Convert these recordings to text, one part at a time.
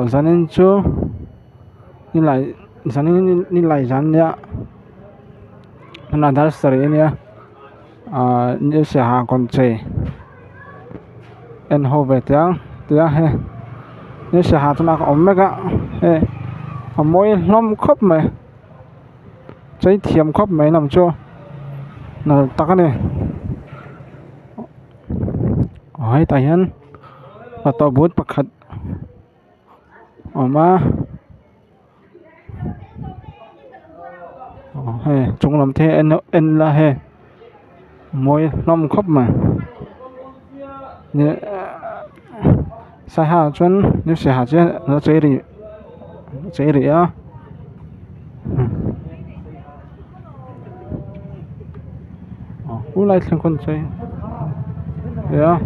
Dàn nên chú ni lại dàn ni lại dàn nhá nó đã sợi nhá như sẽ hàng con chơi en hô về tiếng he như sẽ hàng tụi nó ổn mấy cái he mỗi lom khớp mày trái thiềm khớp mày nằm chưa nó tắc cái này hỏi tài nhân và tao bút bạc khát mà he chúng làm thế en là he mỗi lom khớp mà như sai ha chân như sẽ hạ chứ nó chơi đi á lại thằng con chơi đấy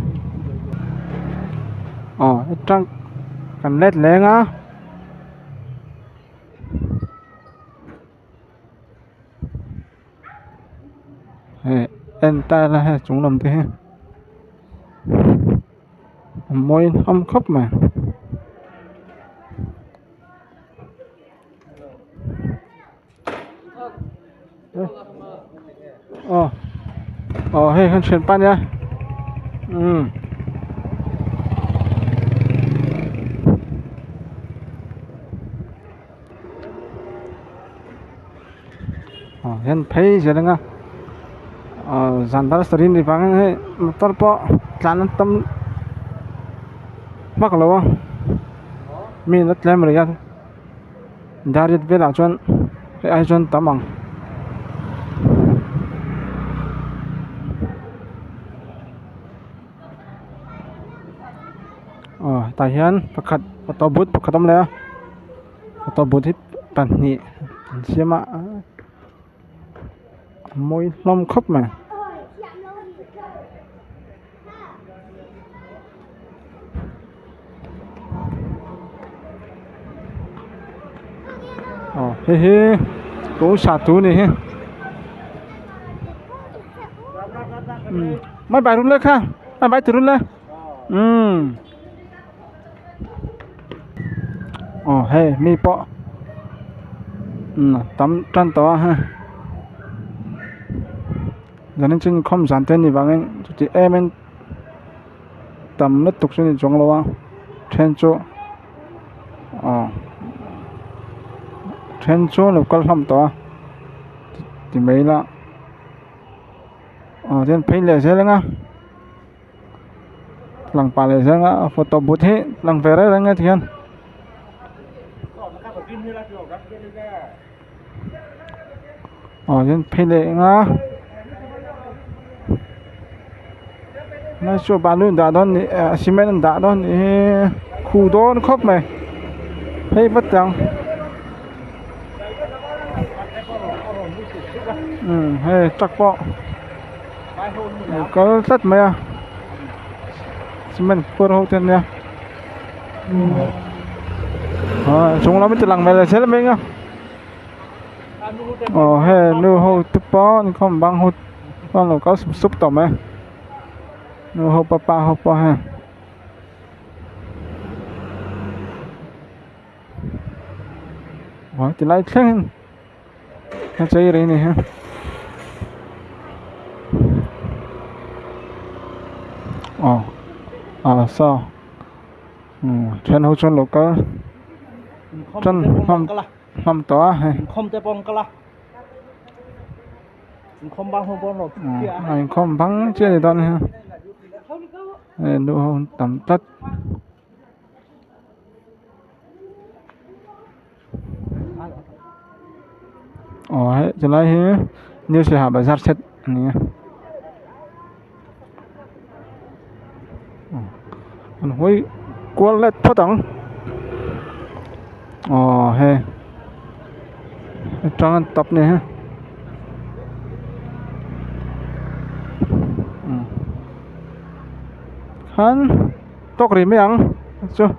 trăng cần lết lên á en ta là chúng làm thế môi âm khóc mà hey hơn chuyển pan nhá hen thấy gì đó dàn ta srin đi vắng hay tao bỏ dàn tâm mắc lâu mình rất làm rồi anh dari về là chọn cái ai chọn tấm bằng tại hiện phát khát tàu bút phát tâm lẽ tàu bút hết bản nhị xem mà môi lom khóc mà he cũng xả túi này he mấy bài run lên ha mấy bài từ run lên he mi po tắm trăn to ha giờ nên trên không sản tên thì vàng chị em tầm nước tục trên trong lâu trên chỗ trên chỗ là con làm to thì mấy là trên pin lệ xe lắm lằng pa lệ xe photo bút hết lằng về đấy nghe thiên trên pin lệ nó cho bạn luôn đã đón cement đã đón khu đó nó khóc mày thấy vất chẳng hay chắc bọ có rất mày cement phun hậu thiên nha chúng nó mới tự lằng mày là sẽ là mình á hay nuôi hậu tiếp bó không bằng hậu con là có súp tỏm ấy nuôi hậu papa ha thì lại thêm nó chơi đây này ha sao trên hậu chân lục có chân không to hay không thể bong cả không bằng không bong rồi anh không bằng chơi thì toàn ha nuôi hậu tầm tất cho lại he như sẽ hạ bài giáp set này hối qua lết thoát tầng he trong tập này ha hắn tóc rỉ mấy ăn chưa